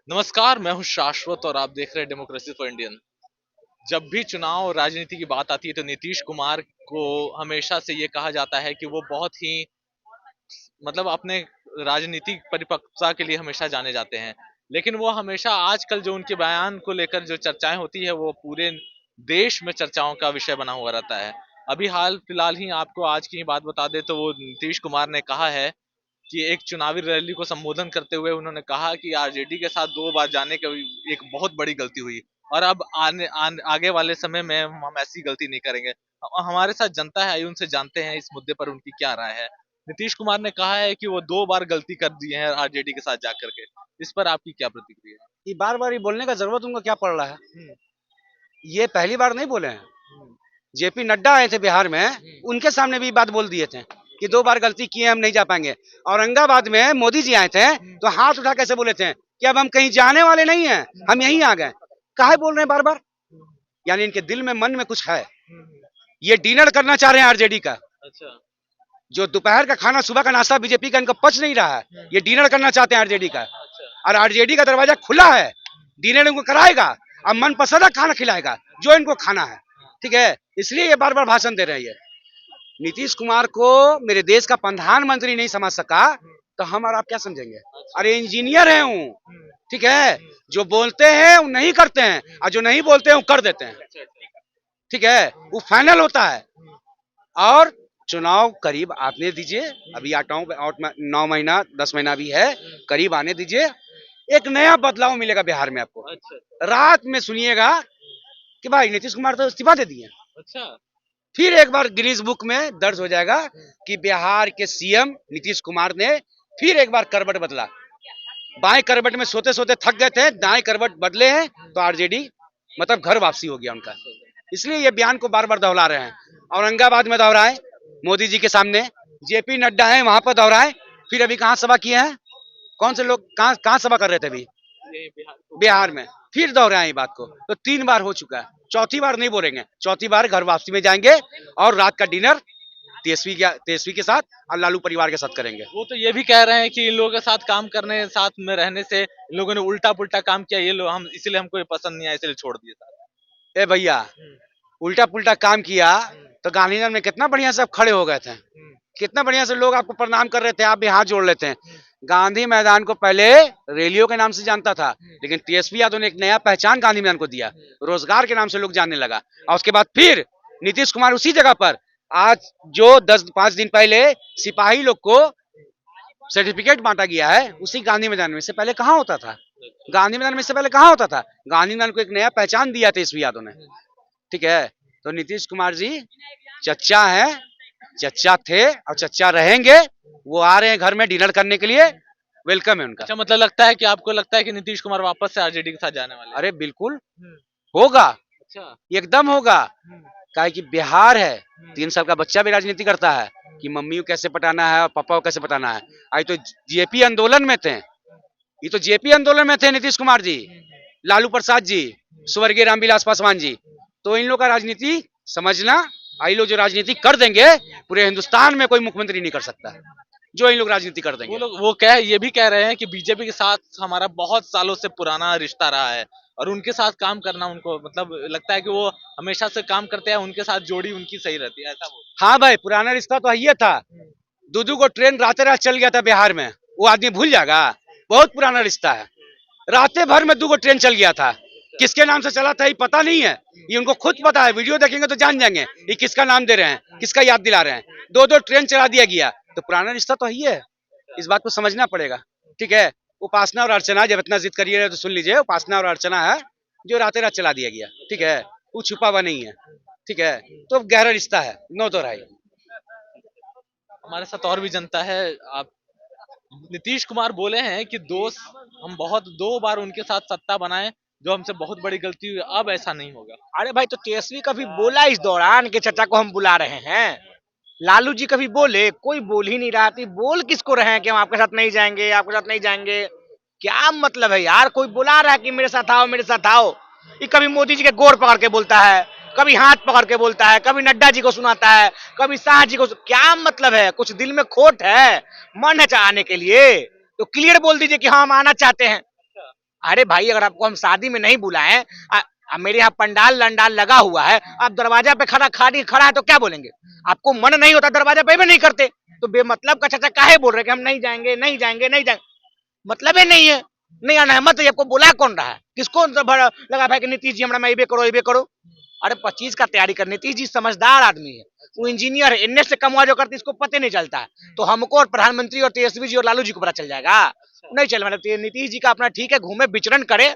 नमस्कार, मैं हूं शाश्वत और आप देख रहे हैं डेमोक्रेसी फॉर इंडियन। जब भी चुनाव और राजनीति की बात आती है तो नीतीश कुमार को हमेशा से ये कहा जाता है कि वो बहुत ही अपने राजनीतिक परिपक्वता के लिए हमेशा जाने जाते हैं। लेकिन वो हमेशा आजकल जो उनके बयान को लेकर जो चर्चाएं होती है वो पूरे देश में चर्चाओं का विषय बना हुआ रहता है। अभी हाल फिलहाल ही आपको आज की ही बात बता दे तो वो नीतीश कुमार ने कहा है कि एक चुनावी रैली को संबोधन करते हुए उन्होंने कहा कि आरजेडी के साथ 2 बार जाने का एक बहुत बड़ी गलती हुई और अब आगे वाले समय में हम ऐसी गलती नहीं करेंगे। हमारे साथ जनता है, आइए उनसे जानते हैं इस मुद्दे पर उनकी क्या राय है। नीतीश कुमार ने कहा है कि वो 2 बार गलती कर दी है आरजेडी के साथ जाकर के। इस पर आपकी क्या प्रतिक्रिया है? ये बार बार ये बोलने का जरूरत उनको क्या पड़ रहा है? हम्म, ये पहली बार नहीं बोले हैं। हम्म, जेपी नड्डा आए थे बिहार में, हम्म, उनके सामने भी बात बोल दिए थे कि 2 बार गलती किए, हम नहीं जा पाएंगे। औरंगाबाद में मोदी जी आए थे तो हाथ उठा कैसे बोले थे कि अब हम कहीं जाने वाले नहीं हैं, हम यहीं आ गए। काहे बोल रहे हैं बार बार? यानी इनके दिल में, मन में कुछ है। ये डिनर करना चाह रहे हैं आरजेडी का। अच्छा। जो दोपहर का खाना, सुबह का नाश्ता बीजेपी का इनको पच नहीं रहा है, ये डिनर करना चाहते हैं आरजेडी का। अच्छा। और आरजेडी का दरवाजा खुला है, डिनर इनको कराएगा और मनपसंद खाना खिलाएगा जो इनको खाना है। ठीक है, इसलिए ये बार बार भाषण दे रहे हैं। नीतीश कुमार को मेरे देश का प्रधानमंत्री नहीं समझ सका तो हम और आप क्या समझेंगे? अरे इंजीनियर है हूँ, ठीक है। जो बोलते हैं वो नहीं करते हैं और जो नहीं बोलते हैं वो कर देते हैं। ठीक है, वो फाइनल होता है। और चुनाव करीब आने दीजिए, अभी 9 महीना 10 महीना भी है, करीब आने दीजिए। एक नया बदलाव मिलेगा बिहार में आपको। रात में सुनिएगा कि भाई नीतीश कुमार तो इस्तीफा दे दिए। अच्छा। फिर एक बार गिनीज बुक में दर्ज हो जाएगा कि बिहार के सीएम नीतीश कुमार ने फिर एक बार करवट बदला। बाएं करवट में सोते सोते थक गए थे, दाएं करवट बदले हैं तो आरजेडी घर वापसी हो गया उनका। इसलिए ये बयान को बार बार दोहरा रहे हैं। औरंगाबाद में दोहराए मोदी जी के सामने, जेपी नड्डा है वहां पर दोहराए, फिर अभी कहाँ सभा किए हैं? कौन से लोग कहाँ कहाँ सभा कर रहे थे अभी? बिहार में। फिर दोहराए ये बात को, तो 3 बार हो चुका है। चौथी बार नहीं बोलेंगे, चौथी बार घर वापसी में जाएंगे और रात का डिनर तेजस्वी के साथ और लालू परिवार के साथ करेंगे। वो तो ये भी कह रहे हैं कि इन लोगों के साथ काम करने, साथ में रहने से इन लोगों ने उल्टा पुल्टा काम किया, ये लोग हम इसीलिए हमको ये पसंद नहीं आया, इसलिए छोड़ दिए साथ। ए भैया, उल्टा पुल्टा काम किया तो गांधीनगर में कितना बढ़िया से आप खड़े हो गए थे, कितना बढ़िया से लोग आपको प्रणाम कर रहे थे, आप भी हाथ जोड़ लेते हैं। गांधी मैदान को पहले रैलियों के नाम से जानता था, लेकिन तेजस्वी यादव ने एक नया पहचान गांधी मैदान को दिया, रोजगार के नाम से लोग जानने लगा। और उसके बाद फिर नीतीश कुमार उसी जगह पर आज जो 5 दिन पहले सिपाही लोग को सर्टिफिकेट बांटा गया है, उसी गांधी मैदान में। इससे पहले कहाँ होता था? गांधी मैदान में इससे पहले कहाँ होता था? गांधी मैदान को एक नया पहचान दिया तेजस्वी यादव ने। ठीक है, तो नीतीश कुमार जी चच्चा है, चच्चा थे और चच्चा रहेंगे। वो आ रहे हैं घर में डिनर करने के लिए, वेलकम है उनका। अच्छा, मतलब लगता है कि आपको लगता है कि नीतीश कुमार वापस से आरजेडी के साथ जाने वाले हैं? अरे बिल्कुल होगा, अच्छा। एकदम होगा। काहे कि बिहार है, 3 साल का बच्चा भी राजनीति करता है कि मम्मी को कैसे पटाना है और पापा को कैसे पटाना है। आज तो जेपी आंदोलन में थे, ये तो जेपी आंदोलन में थे नीतीश कुमार जी, लालू प्रसाद जी, स्वर्गीय रामविलास पासवान जी। तो इन लोग का राजनीति समझना, आई लोग जो राजनीति कर देंगे पूरे हिंदुस्तान में कोई मुख्यमंत्री नहीं कर सकता जो इन लोग राजनीति कर देंगे। वो ये भी कह रहे हैं कि बीजेपी के साथ हमारा बहुत सालों से पुराना रिश्ता रहा है और उनके साथ काम करना उनको लगता है कि वो हमेशा से काम करते हैं, उनके साथ जोड़ी उनकी सही रहती है, ऐसा वो। हाँ भाई, पुराना रिश्ता तो ये था। दो को ट्रेन रातें रात चल गया था बिहार में, वो आदमी भूल जाएगा? बहुत पुराना रिश्ता है। रातें भर में 2 ट्रेन चल गया था, किसके नाम से चला था ये पता नहीं है, ये उनको खुद पता है। वीडियो देखेंगे तो जान जाएंगे ये किसका नाम दे रहे हैं, किसका याद दिला रहे हैं। 2 ट्रेन चला दिया गया, तो पुराना रिश्ता तो ही है, इस बात को समझना पड़ेगा। ठीक है, उपासना और अर्चना, जब इतना जिद करिए तो सुन लीजिए, उपासना और अर्चना है जो रातें रात चला दिया गया। ठीक है, वो छुपा हुआ नहीं है। ठीक है, तो गहरा रिश्ता है, नो तो राय। हमारे साथ और भी जनता है। आप नीतीश कुमार बोले हैं कि दोस्त हम बहुत 2 बार उनके साथ सत्ता बनाए, जो हमसे बहुत बड़ी गलती हुई, अब ऐसा नहीं होगा। अरे भाई, तो तेजस्वी कभी बोला इस दौरान कि चाचा को हम बुला रहे हैं? लालू जी कभी बोले? कोई बोल ही नहीं रहा थी। बोल किसको रहे हैं कि हम आपके साथ नहीं जाएंगे, आपके साथ नहीं जाएंगे? क्या मतलब है यार? कोई बुला रहा है कि मेरे साथ आओ, मेरे साथ आओ। ये कभी मोदी जी के गोर पकड़ के बोलता है, कभी हाथ पकड़ के बोलता है, कभी नड्डा जी को सुनाता है, कभी शाह जी को। क्या मतलब है? कुछ दिल में खोट है, मन है आने के लिए तो क्लियर बोल दीजिए कि हाँ हम आना चाहते हैं। अरे भाई अगर आपको हम शादी में नहीं बुलाएं, मेरे यहाँ पंडाल लंडाल लगा हुआ है, आप दरवाजा पे खड़ा है तो क्या बोलेंगे? आपको मन नहीं होता दरवाजा पे भी नहीं करते, तो बेमतलब का चाचा काहे बोल रहे कि हम नहीं जाएंगे नहीं जाएंगे नहीं जाएंगे? मतलब ही नहीं है, नहीं आना है मत, आपको बुला कौन रहा है? किसको लगा भाई कि नीतीश जी हमारा ये करो ये करो? अरे 25 का तैयारी कर, नीतीश जी समझदार आदमी है, वो इंजीनियर है, इनने से कमवा जो करते इसको पता नहीं चलता है, तो हमको और प्रधानमंत्री और तेजस्वी जी और लालू जी को पता चल जाएगा? नहीं चल, मतलब नीतीश जी का अपना ठीक है, घूमे विचरण करे,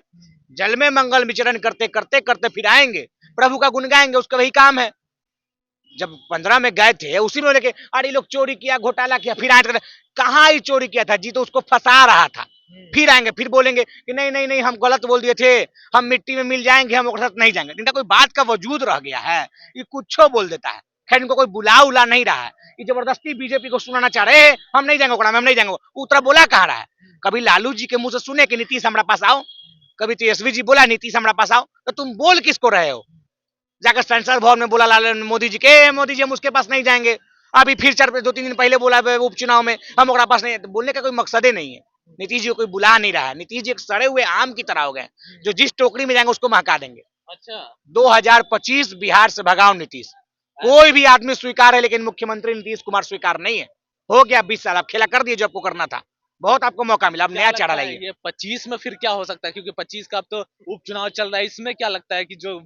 जल में मंगल विचरण करते करते करते फिर आएंगे, प्रभु का गुण गाएंगे, उसका वही काम है। जब 15 में गए थे उसी में लेके अरे लोग चोरी किया घोटाला किया, फिर आए कहाँ ही चोरी किया था जी, तो उसको फंसा रहा था, फिर आएंगे फिर बोलेंगे कि नहीं नहीं नहीं हम गलत बोल दिए थे, हम मिट्टी में मिल जाएंगे, हम साथ नहीं जाएंगे। इनका कोई बात का वजूद रह गया है, ये कुछ बोल देता है। खैर इनको कोई बुला उला नहीं रहा है, ये जबरदस्ती बीजेपी को सुनाना चाह रहे हैं, हम नहीं जाएंगे हम नहीं जाएंगे। उतरा बोला कहाँ रहा है? कभी लालू जी के मुंह से सुने कि नीतीश हमारे पास आओ? कभी तेजस्वी जी बोला नीतीश हमारे पास आओ? तो तुम बोल किसको रहे हो? जाकर संसद भवन में बोला लाल मोदी जी के, मोदी जी हम उसके पास नहीं जाएंगे। अभी फिर 2-3 दिन पहले बोला उपचुनाव में हम ओकरा पास नहीं, तो बोलने का कोई मकसद ही नहीं है। नीतीश जी को कोई बुला नहीं रहा है, नीतीश जी एक सड़े हुए आम की तरह हो गए, जो जिस टोकरी में जाएंगे उसको महका देंगे। अच्छा 2025 बिहार से भगाओ नीतीश, कोई भी आदमी स्वीकार है लेकिन मुख्यमंत्री नीतीश कुमार स्वीकार नहीं है। हो गया 20 साल, आप खेला कर दिए जो आपको करना था, बहुत आपको मौका मिला, अब क्या नया लगता चेहरा है लाइए। ये 25 में फिर क्या हो सकता है? क्योंकि 25 का अब तो उपचुनाव चल रहा है, इसमें क्या लगता है कि जो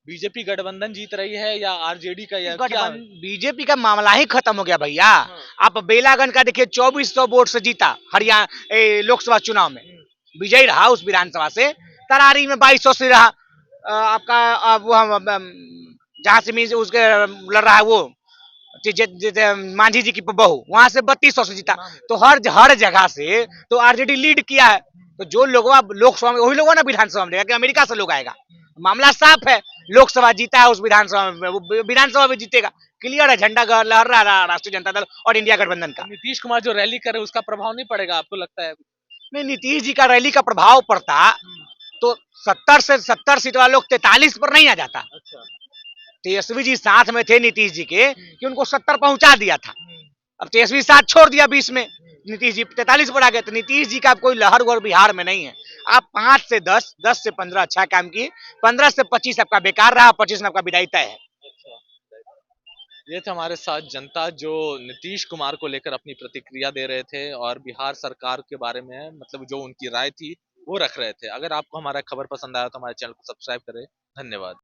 बीजेपी गठबंधन जीत रही है या आरजेडी का या क्या? बीजेपी का मामला ही खत्म हो गया भैया। हाँ। आप बेलागंज का देखिए 2400 वोट से जीता हरियाणा लोकसभा चुनाव में, विजयी रहा उस विधानसभा से। तरारी में 2200 से रहा, आपका वो जहाँ से मीन उसके लड़ रहा है वो मांझी जी की बहू, वहां से 3200 से जीता। तो हर जगह से तो आरजेडी लीड किया है, तो जो लोग लोकसभा में वही लोग ना विधानसभा में कि अमेरिका से लोग आएगा। मामला साफ है, लोकसभा जीता है उस विधानसभा में, वो विधानसभा में जीतेगा, क्लियर है। झंडा लहर रहा राष्ट्रीय जनता दल और इंडिया गठबंधन का। नीतीश कुमार जो रैली करे उसका प्रभाव नहीं पड़ेगा आपको लगता है? नहीं, नीतीश जी का रैली का प्रभाव पड़ता तो 70 सीट वाले लोग 43 पर नहीं आ जाता। अच्छा तेजस्वी जी साथ में थे नीतीश जी के कि उनको 70 पहुंचा दिया था, अब तेजस्वी साथ छोड़ दिया 20 में, नीतीश जी 43 पर आ गए। तो नीतीश जी का कोई लहर वहर बिहार में नहीं है। आप 5 से 10, 10 से 15 अच्छा काम किए, 15 से 25 आपका बेकार रहा, 25 में आपका विदाई तय है। ये थे हमारे साथ जनता जो नीतीश कुमार को लेकर अपनी प्रतिक्रिया दे रहे थे और बिहार सरकार के बारे में मतलब जो उनकी राय थी वो रख रहे थे। अगर आपको हमारा खबर पसंद आया तो हमारे चैनल को सब्सक्राइब करें। धन्यवाद।